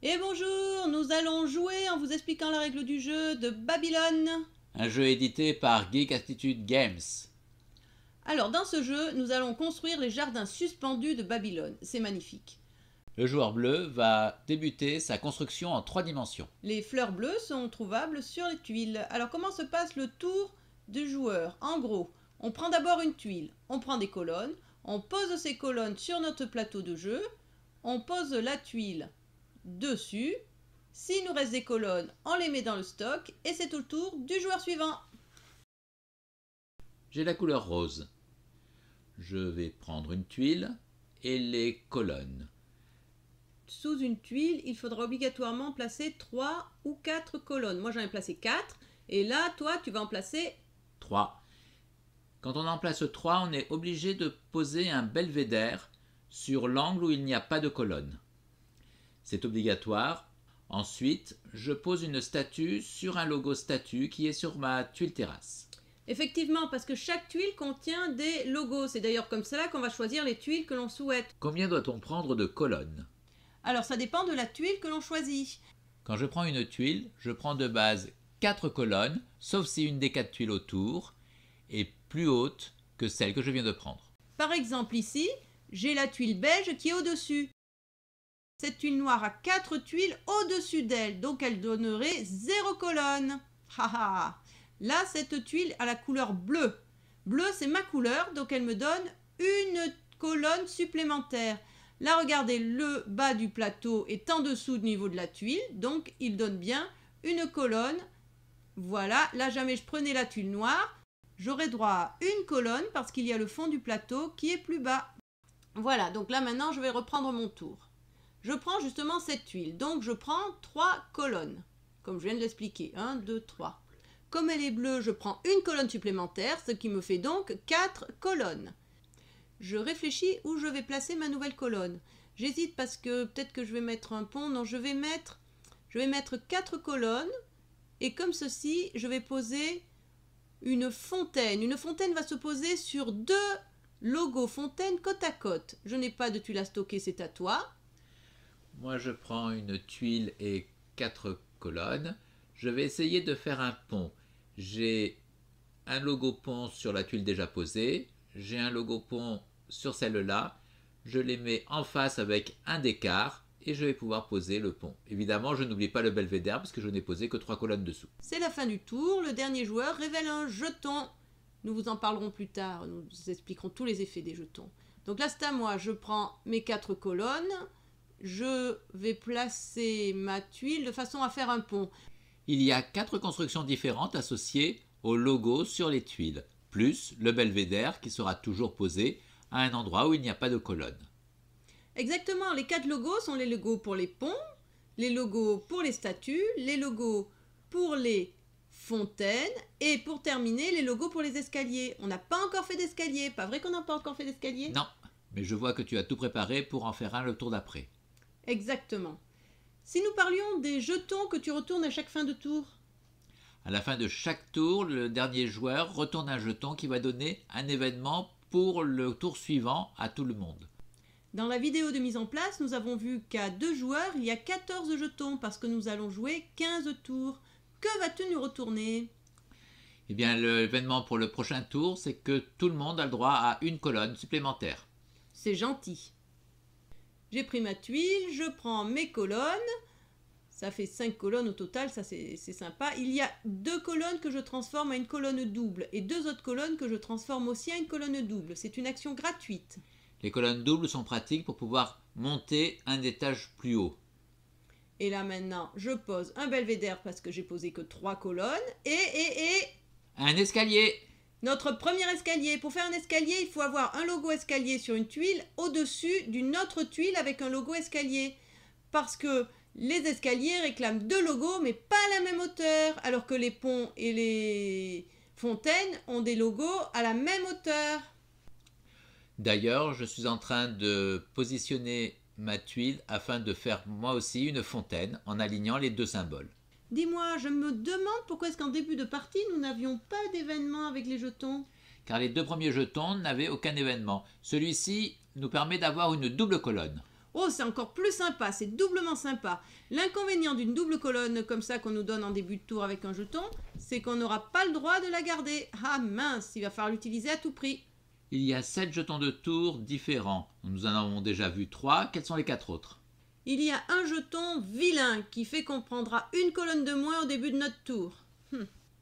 Et bonjour, nous allons jouer en vous expliquant la règle du jeu de Babylone. Un jeu édité par Geek Attitude Games. Alors dans ce jeu, nous allons construire les jardins suspendus de Babylone. C'est magnifique. Le joueur bleu va débuter sa construction en 3 dimensions. Les fleurs bleues sont trouvables sur les tuiles. Alors comment se passe le tour du joueur? En gros, on prend d'abord une tuile, on prend des colonnes, on pose ces colonnes sur notre plateau de jeu, on pose la tuile dessus. S'il nous reste des colonnes, on les met dans le stock et c'est au tour du joueur suivant. J'ai la couleur rose. Je vais prendre une tuile et les colonnes. Sous une tuile, il faudra obligatoirement placer 3 ou 4 colonnes. Moi j'en ai placé 4 et là toi tu vas en placer 3. Quand on en place 3, on est obligé de poser un belvédère sur l'angle où il n'y a pas de colonne. C'est obligatoire. Ensuite, je pose une statue sur un logo statue qui est sur ma tuile terrasse. Effectivement, parce que chaque tuile contient des logos. C'est d'ailleurs comme cela qu'on va choisir les tuiles que l'on souhaite. Combien doit-on prendre de colonnes? Alors ça dépend de la tuile que l'on choisit. Quand je prends une tuile, je prends de base 4 colonnes, sauf si une des 4 tuiles autour est plus haute que celle que je viens de prendre. Par exemple ici, j'ai la tuile beige qui est au-dessus. Cette tuile noire a 4 tuiles au-dessus d'elle, donc elle donnerait 0 colonne. Haha. Là, cette tuile a la couleur bleue. Bleu, c'est ma couleur, donc elle me donne une colonne supplémentaire. Là, regardez, le bas du plateau est en dessous du niveau de la tuile, donc il donne bien une colonne. Voilà, là, jamais je prenais la tuile noire, j'aurais droit à une colonne parce qu'il y a le fond du plateau qui est plus bas. Voilà, donc là, maintenant, je vais reprendre mon tour. Je prends justement cette tuile, donc je prends 3 colonnes, comme je viens de l'expliquer. 1, 2, 3. Comme elle est bleue, je prends une colonne supplémentaire, ce qui me fait donc 4 colonnes. Je réfléchis où je vais placer ma nouvelle colonne. J'hésite parce que peut-être que je vais mettre un pont. Non, je vais mettre 4 colonnes. Et comme ceci, je vais poser une fontaine. Une fontaine va se poser sur 2 logos fontaine côte à côte. Je n'ai pas de tuile à stocker, c'est à toi. Moi, je prends une tuile et 4 colonnes. Je vais essayer de faire un pont. J'ai un logo pont sur la tuile déjà posée. J'ai un logo pont sur celle-là. Je les mets en face avec un d'écart et je vais pouvoir poser le pont. Évidemment, je n'oublie pas le belvédère parce que je n'ai posé que 3 colonnes dessous. C'est la fin du tour. Le dernier joueur révèle un jeton. Nous vous en parlerons plus tard. Nous vous expliquerons tous les effets des jetons. Donc là, c'est à moi. Je prends mes 4 colonnes. Je vais placer ma tuile de façon à faire un pont. Il y a 4 constructions différentes associées au logo sur les tuiles, plus le belvédère qui sera toujours posé à un endroit où il n'y a pas de colonne. Exactement, les 4 logos sont les logos pour les ponts, les logos pour les statues, les logos pour les fontaines et pour terminer, les logos pour les escaliers. On n'a pas encore fait d'escalier, pas vrai qu'on n'a pas encore fait d'escalier? Non, mais je vois que tu as tout préparé pour en faire un le tour d'après. Exactement. Si nous parlions des jetons que tu retournes à chaque fin de tour? À la fin de chaque tour, le dernier joueur retourne un jeton qui va donner un événement pour le tour suivant à tout le monde. Dans la vidéo de mise en place, nous avons vu qu'à 2 joueurs, il y a 14 jetons parce que nous allons jouer 15 tours. Que vas-tu nous retourner? Eh bien, l'événement pour le prochain tour, c'est que tout le monde a le droit à une colonne supplémentaire. C'est gentil. J'ai pris ma tuile, je prends mes colonnes. Ça fait 5 colonnes au total, ça c'est sympa. Il y a 2 colonnes que je transforme à une colonne double et 2 autres colonnes que je transforme aussi à une colonne double. C'est une action gratuite. Les colonnes doubles sont pratiques pour pouvoir monter un étage plus haut. Et là maintenant, je pose un belvédère parce que j'ai posé que 3 colonnes. Et Un escalier! notre premier escalier. Pour faire un escalier, il faut avoir un logo escalier sur une tuile au-dessus d'une autre tuile avec un logo escalier. Parce que les escaliers réclament 2 logos mais pas à la même hauteur. Alors que les ponts et les fontaines ont des logos à la même hauteur. D'ailleurs, je suis en train de positionner ma tuile afin de faire moi aussi une fontaine en alignant les 2 symboles. Dis-moi, je me demande pourquoi est-ce qu'en début de partie, nous n'avions pas d'événement avec les jetons. Car les 2 premiers jetons n'avaient aucun événement. Celui-ci nous permet d'avoir une double colonne. Oh, c'est encore plus sympa, c'est doublement sympa. L'inconvénient d'une double colonne comme ça qu'on nous donne en début de tour avec un jeton, c'est qu'on n'aura pas le droit de la garder. Ah mince, il va falloir l'utiliser à tout prix. Il y a 7 jetons de tour différents. Nous en avons déjà vu 3. Quels sont les 4 autres? Il y a un jeton vilain qui fait qu'on prendra une colonne de moins au début de notre tour.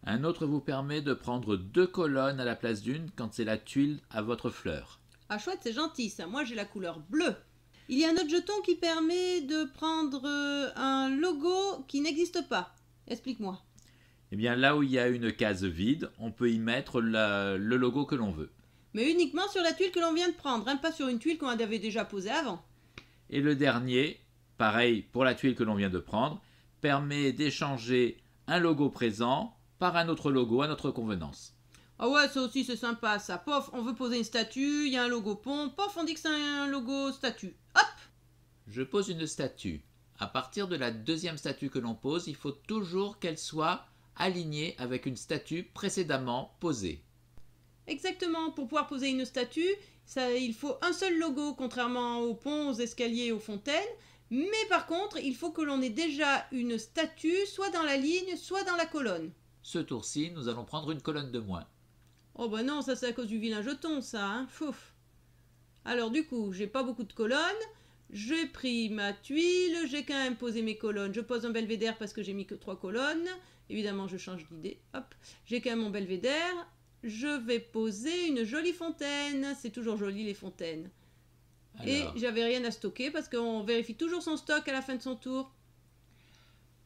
Un autre vous permet de prendre 2 colonnes à la place d'une quand c'est la tuile à votre fleur. Ah chouette, c'est gentil ça, moi j'ai la couleur bleue. Il y a un autre jeton qui permet de prendre un logo qui n'existe pas. Explique-moi. Eh bien là où il y a une case vide, on peut y mettre le logo que l'on veut. Mais uniquement sur la tuile que l'on vient de prendre, hein, pas sur une tuile qu'on avait déjà posée avant. Et le dernier, pareil pour la tuile que l'on vient de prendre, permet d'échanger un logo présent par un autre logo à notre convenance. Ah ouais, ça aussi c'est sympa ça. Pof, on veut poser une statue, il y a un logo pont, pof, on dit que c'est un logo statue. Hop! Je pose une statue. À partir de la deuxième statue que l'on pose, il faut toujours qu'elle soit alignée avec une statue précédemment posée. Exactement, pour pouvoir poser une statue, il faut un seul logo, contrairement aux ponts, aux escaliers, aux fontaines. Mais par contre, il faut que l'on ait déjà une statue, soit dans la ligne, soit dans la colonne. Ce tour-ci, nous allons prendre une colonne de moins. Oh bah non, ça c'est à cause du vilain jeton, ça, hein, fouf. Alors du coup, j'ai pas beaucoup de colonnes, j'ai pris ma tuile, j'ai quand même posé mes colonnes. Je pose un belvédère parce que j'ai mis que 3 colonnes. Évidemment, je change d'idée, hop. J'ai quand même mon belvédère. Je vais poser une jolie fontaine. C'est toujours joli les fontaines. Alors, et j'avais rien à stocker parce qu'on vérifie toujours son stock à la fin de son tour.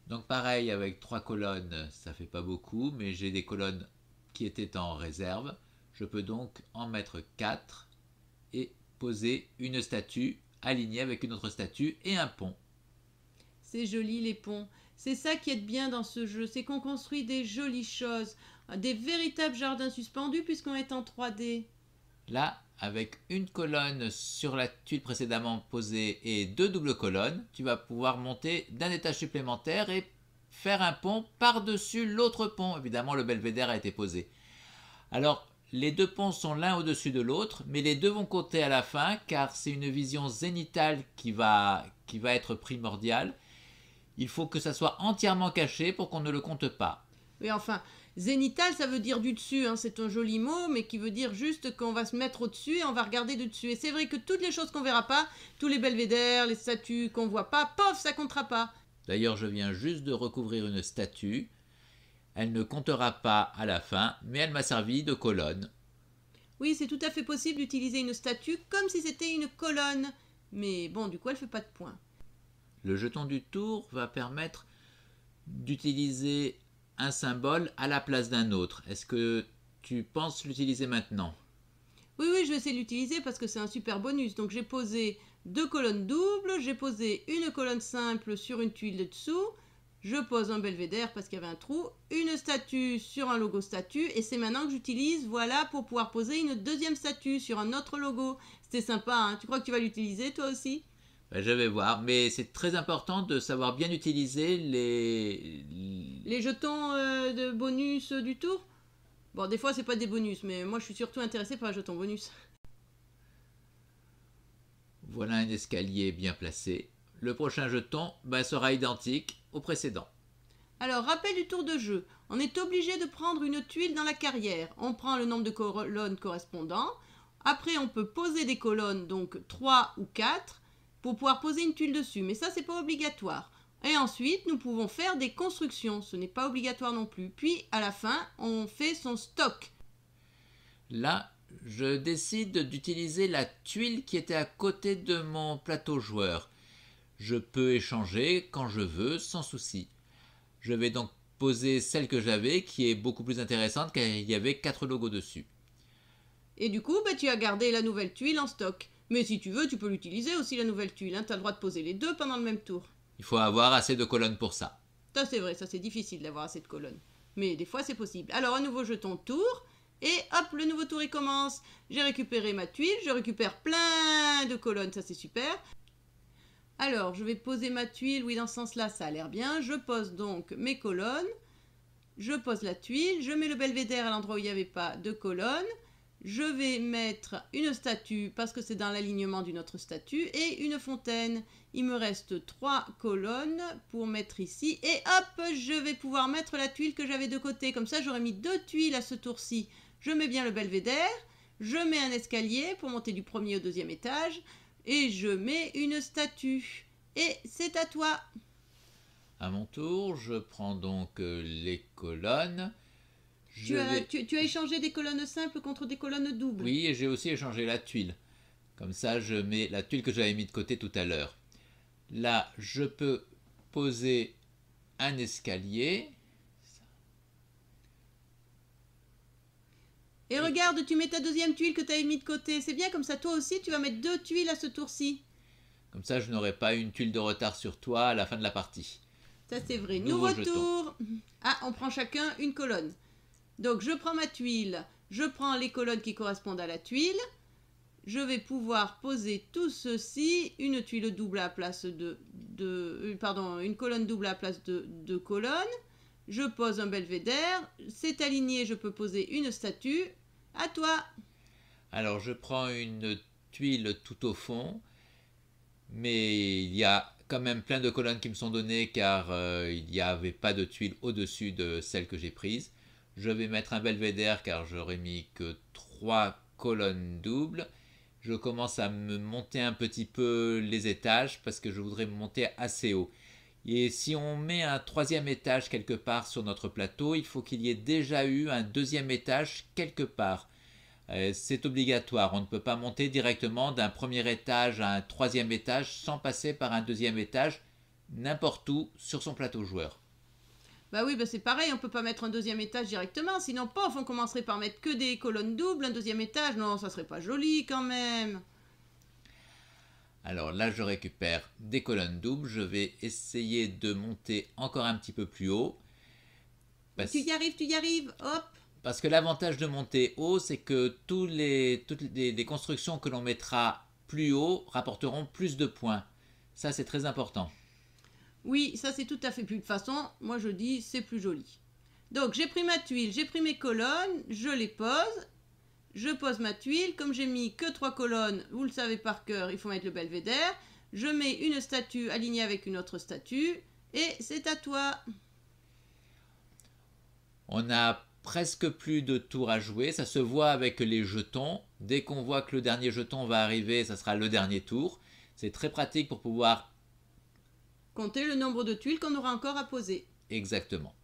donc pareil, avec 3 colonnes, ça fait pas beaucoup, mais j'ai des colonnes qui étaient en réserve. Je peux donc en mettre 4 et poser une statue alignée avec une autre statue et un pont. C'est joli les ponts. C'est ça qui est bien dans ce jeu, c'est qu'on construit des jolies choses, des véritables jardins suspendus puisqu'on est en 3D. Là, avec une colonne sur la tuile précédemment posée et 2 doubles colonnes, tu vas pouvoir monter d'un étage supplémentaire et faire un pont par-dessus l'autre pont. Évidemment, le belvédère a été posé. Alors, les 2 ponts sont l'un au-dessus de l'autre, mais les 2 vont compter à la fin car c'est une vision zénitale qui va être primordiale. Il faut que ça soit entièrement caché pour qu'on ne le compte pas. Oui, enfin, zénital, ça veut dire du dessus, hein. C'est un joli mot, mais qui veut dire juste qu'on va se mettre au-dessus et on va regarder du dessus. Et c'est vrai que toutes les choses qu'on verra pas, tous les belvédères, les statues qu'on voit pas, pof, ça comptera pas. D'ailleurs, je viens juste de recouvrir une statue. Elle ne comptera pas à la fin, mais elle m'a servi de colonne. Oui, c'est tout à fait possible d'utiliser une statue comme si c'était une colonne. Mais bon, du coup, elle fait pas de points. Le jeton du tour va permettre d'utiliser un symbole à la place d'un autre. Est-ce que tu penses l'utiliser maintenant? Oui, je vais essayer de l'utiliser parce que c'est un super bonus. Donc j'ai posé 2 colonnes doubles, j'ai posé une colonne simple sur une tuile de dessous, je pose un belvédère parce qu'il y avait un trou, une statue sur un logo statue, et c'est maintenant que j'utilise, voilà, pour pouvoir poser une deuxième statue sur un autre logo. C'était sympa, hein? Tu crois que tu vas l'utiliser toi aussi? Je vais voir, mais c'est très important de savoir bien utiliser Les jetons de bonus du tour? Bon, des fois, c'est pas des bonus, mais moi, je suis surtout intéressée par les jetons bonus. Voilà un escalier bien placé. Le prochain jeton sera identique au précédent. Alors, rappel du tour de jeu. On est obligé de prendre une tuile dans la carrière. On prend le nombre de colonnes correspondant. Après, on peut poser des colonnes, donc 3 ou 4, pour pouvoir poser une tuile dessus. Mais ça, c'est pas obligatoire. Et ensuite, nous pouvons faire des constructions. Ce n'est pas obligatoire non plus. Puis, à la fin, on fait son stock. Là, je décide d'utiliser la tuile qui était à côté de mon plateau joueur. Je peux échanger quand je veux, sans souci. Je vais donc poser celle que j'avais, qui est beaucoup plus intéressante car il y avait 4 logos dessus. Et du coup, tu as gardé la nouvelle tuile en stock. Mais si tu veux, tu peux l'utiliser aussi, la nouvelle tuile. Tu as le droit de poser les deux pendant le même tour. Il faut avoir assez de colonnes pour ça. Ça, c'est vrai, ça c'est difficile d'avoir assez de colonnes. Mais des fois, c'est possible. Alors, un nouveau jeton tour. Et hop, le nouveau tour, il commence. J'ai récupéré ma tuile. Je récupère plein de colonnes. Ça, c'est super. Alors, je vais poser ma tuile. Oui, dans ce sens-là, ça a l'air bien. Je pose donc mes colonnes. Je pose la tuile. Je mets le belvédère à l'endroit où il n'y avait pas de colonnes. je vais mettre une statue parce que c'est dans l'alignement d'une autre statue et une fontaine. Il me reste 3 colonnes pour mettre ici et hop, je vais pouvoir mettre la tuile que j'avais de côté. Comme ça, j'aurai mis 2 tuiles à ce tour-ci. Je mets bien le belvédère, je mets un escalier pour monter du premier au deuxième étage et je mets une statue. Et c'est à toi. À mon tour, je prends donc les colonnes. Tu as échangé des colonnes simples contre des colonnes doubles. Oui, et j'ai aussi échangé la tuile. Comme ça, je mets la tuile que j'avais mis de côté tout à l'heure. Là, je peux poser un escalier. Et regarde, tu mets ta deuxième tuile que tu avais mis de côté. C'est bien, comme ça, toi aussi, tu vas mettre 2 tuiles à ce tour-ci. Comme ça, je n'aurai pas une tuile de retard sur toi à la fin de la partie. Ça, c'est vrai. Nouveau Nouveau tour. Ah, on prend chacun une colonne. Donc, je prends ma tuile. Je prends les colonnes qui correspondent à la tuile. Je vais pouvoir poser tout ceci. Une tuile double à la place une colonne double à la place de 2 colonnes. Je pose un belvédère. C'est aligné, je peux poser une statue. À toi. Alors, je prends une tuile tout au fond. Mais il y a quand même plein de colonnes qui me sont données car il n'y avait pas de tuile au-dessus de celle que j'ai prise. Je vais mettre un belvédère car j'aurais mis que 3 colonnes doubles. Je commence à me monter un petit peu les étages parce que je voudrais monter assez haut. Et si on met un 3e étage quelque part sur notre plateau, il faut qu'il y ait déjà eu un 2e étage quelque part. C'est obligatoire, on ne peut pas monter directement d'un 1er étage à un 3e étage sans passer par un 2e étage n'importe où sur son plateau joueur. Bah oui, c'est pareil, on peut pas mettre un 2e étage directement, sinon pof, on commencerait par mettre que des colonnes doubles, un 2e étage, non, ça serait pas joli quand même. Alors là, je récupère des colonnes doubles, je vais essayer de monter encore un petit peu plus haut. Tu y arrives, hop. Parce que l'avantage de monter haut, c'est que toutes les constructions que l'on mettra plus haut rapporteront plus de points. Ça, c'est très important. Oui, ça c'est tout à fait plus. De toute façon, moi je dis c'est plus joli. Donc j'ai pris ma tuile, j'ai pris mes colonnes, je les pose. Je pose ma tuile. Comme j'ai mis que 3 colonnes, vous le savez par cœur, il faut mettre le belvédère. Je mets une statue alignée avec une autre statue. Et c'est à toi. On a presque plus de tours à jouer, ça se voit avec les jetons. Dès qu'on voit que le dernier jeton va arriver, ça sera le dernier tour. C'est très pratique pour pouvoir compter le nombre de tuiles qu'on aura encore à poser. Exactement.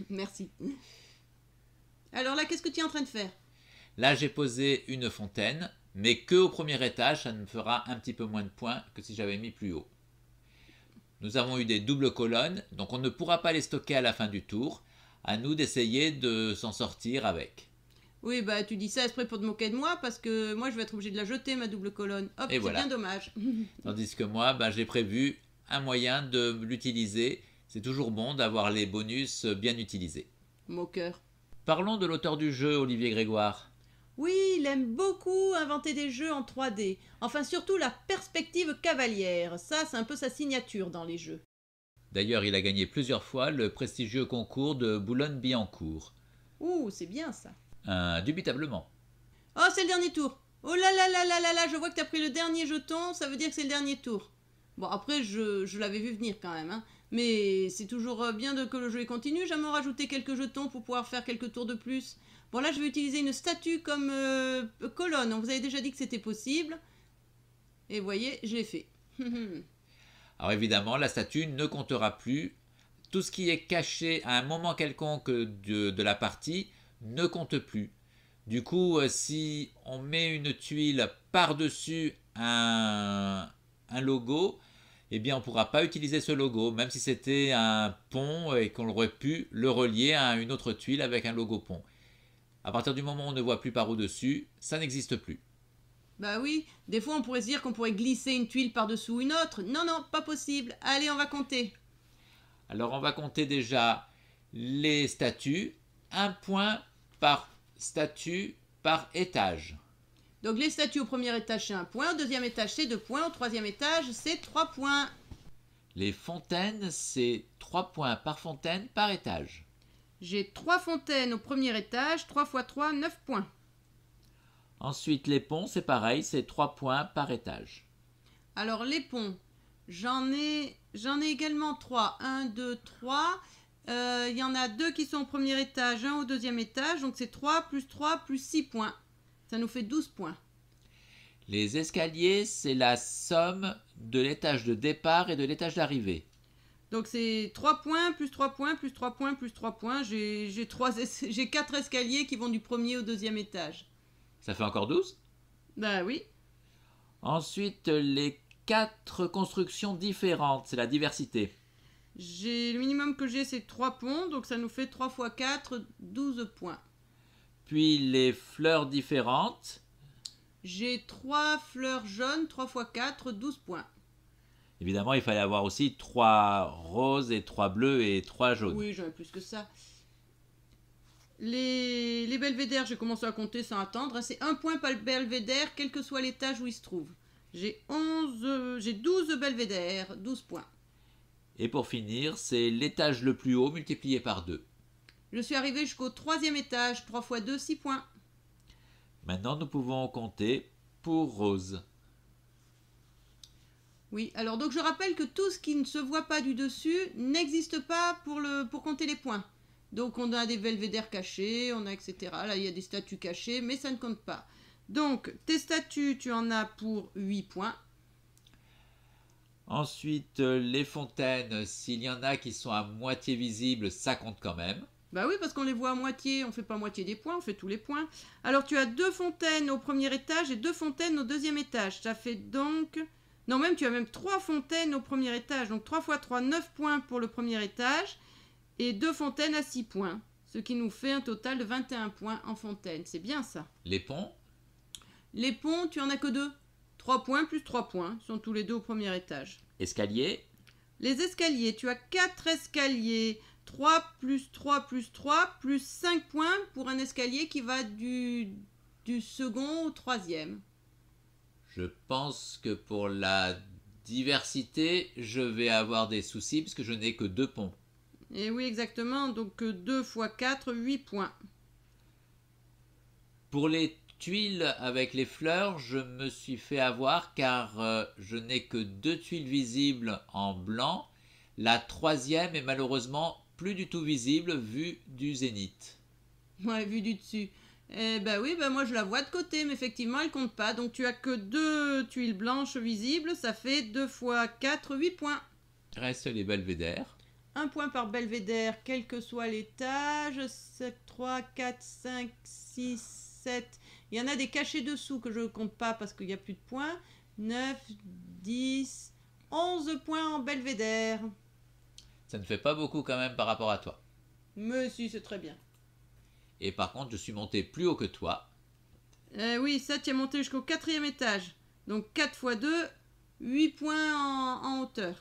Merci. Alors là, qu'est-ce que tu es en train de faire? Là, j'ai posé une fontaine, mais que au 1er étage, ça me fera un petit peu moins de points que si j'avais mis plus haut. Nous avons eu des doubles colonnes, donc on ne pourra pas les stocker à la fin du tour. À nous d'essayer de s'en sortir avec. Oui, tu dis ça exprès pour te moquer de moi, parce que moi, je vais être obligé de la jeter, ma double colonne. Hop, c'est voilà. Bien dommage. Tandis que moi, j'ai prévu un moyen de l'utiliser. C'est toujours bon d'avoir les bonus bien utilisés. Moqueur. Parlons de l'auteur du jeu, Olivier Grégoire. Oui, il aime beaucoup inventer des jeux en 3D. Enfin, surtout la perspective cavalière. Ça, c'est un peu sa signature dans les jeux. D'ailleurs, il a gagné plusieurs fois le prestigieux concours de Boulogne-Billancourt. Ouh, c'est bien ça. Indubitablement. Oh, c'est le dernier tour. Oh là là là là là là, je vois que tu as pris le dernier jeton, ça veut dire que c'est le dernier tour. Bon, après, je l'avais vu venir quand même, hein. Mais c'est toujours bien que le jeu continue. J'aimerais en rajouter quelques jetons pour pouvoir faire quelques tours de plus. Bon, là, je vais utiliser une statue comme colonne. On vous avait déjà dit que c'était possible. Et vous voyez, je l'ai fait. Alors évidemment, la statue ne comptera plus. Tout ce qui est caché à un moment quelconque de la partie ne compte plus. Du coup, si on met une tuile par-dessus un logo, eh bien on ne pourra pas utiliser ce logo, même si c'était un pont et qu'on aurait pu le relier à une autre tuile avec un logo pont. À partir du moment où on ne voit plus par au-dessus, ça n'existe plus. Bah oui, des fois on pourrait se dire qu'on pourrait glisser une tuile par-dessous une autre. Non, non, pas possible. Allez, on va compter. Alors on va compter déjà les statues. 1 point par statue par étage. Donc les statues au 1er étage c'est 1 point, au 2e étage c'est 2 points, au 3e étage c'est 3 points. Les fontaines c'est 3 points par fontaine par étage. J'ai 3 fontaines au 1er étage, 3 x 3, 9 points. Ensuite, les ponts, c'est pareil, c'est 3 points par étage. Alors les ponts, j'en ai également 3. 1, 2, 3. Il y en a 2 qui sont au premier étage, 1 au deuxième étage. Donc c'est 3 plus 6 points. Ça nous fait 12 points. Les escaliers, c'est la somme de l'étage de départ et de l'étage d'arrivée. Donc c'est 3 points, plus 3 points, plus 3 points, plus 3 points. J'ai 4 escaliers qui vont du premier au deuxième étage. Ça fait encore 12? Bah oui. Ensuite, les 4 constructions différentes, c'est la diversité. Le minimum que j'ai, c'est 3 ponts. Donc ça nous fait 3 x 4, 12 points. Puis les fleurs différentes. J'ai 3 fleurs jaunes, 3 x 4, 12 points. Évidemment, il fallait avoir aussi 3 roses et 3 bleus et 3 jaunes. Oui, j'en ai plus que ça. Les belvédères, j'ai commencé à compter sans attendre. C'est 1 point par belvédère, quel que soit l'étage où il se trouve. J'ai 12 belvédères, 12 points. Et pour finir, c'est l'étage le plus haut multiplié par 2. Je suis arrivé jusqu'au 3e étage, 3 x 2, 6 points. Maintenant, nous pouvons compter pour Rose. Oui, alors donc je rappelle que tout ce qui ne se voit pas du dessus n'existe pas pour compter les points. Donc on a des belvédères cachés, on a etc. Là il y a des statues cachées, mais ça ne compte pas. Donc tes statues, tu en as pour 8 points. Ensuite, les fontaines, s'il y en a qui sont à moitié visibles, ça compte quand même. Bah oui, parce qu'on les voit à moitié, on fait pas moitié des points, on fait tous les points. Alors tu as 2 fontaines au premier étage et 2 fontaines au deuxième étage. Ça fait donc... Non, même tu as même 3 fontaines au premier étage. Donc 3 x 3, 9 points pour le premier étage. Et 2 fontaines à 6 points. Ce qui nous fait un total de 21 points en fontaine. C'est bien ça. Les ponts? Les ponts, tu en as que 2. 3 points plus 3 points. Ils sont tous les deux au premier étage. Escaliers? Les escaliers, tu as 4 escaliers. 3 plus 3 plus 3 plus 5 points pour un escalier qui va du second au troisième. Je pense que pour la diversité, je vais avoir des soucis puisque je n'ai que 2 ponts. Et oui, exactement. Donc 2 x 4, 8 points. Pour les tuiles avec les fleurs, je me suis fait avoir car je n'ai que 2 tuiles visibles en blanc. La troisième est malheureusement plus du tout visible vue du zénith. Ouais, vu du dessus. Eh ben oui, ben moi je la vois de côté, mais effectivement elle compte pas. Donc tu as que 2 tuiles blanches visibles, ça fait 2 x 4, 8 points. Restent les belvédères. 1 point par belvédère, quel que soit l'étage. 7, 3, 4, 5, 6, 7. Il y en a des cachés dessous que je ne compte pas parce qu'il n'y a plus de points. 9, 10, 11 points en belvédère. Ça ne fait pas beaucoup quand même par rapport à toi. Mais si, c'est très bien. Et par contre, je suis monté plus haut que toi. Oui, ça, tu es monté jusqu'au 4e étage. Donc 4 x 2, 8 points en hauteur.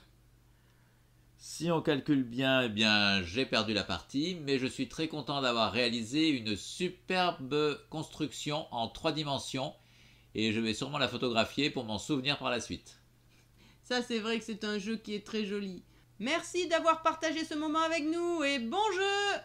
Si on calcule bien, eh bien, j'ai perdu la partie, mais je suis très content d'avoir réalisé une superbe construction en 3 dimensions et je vais sûrement la photographier pour m'en souvenir par la suite. Ça, c'est vrai que c'est un jeu qui est très joli. Merci d'avoir partagé ce moment avec nous et bon jeu!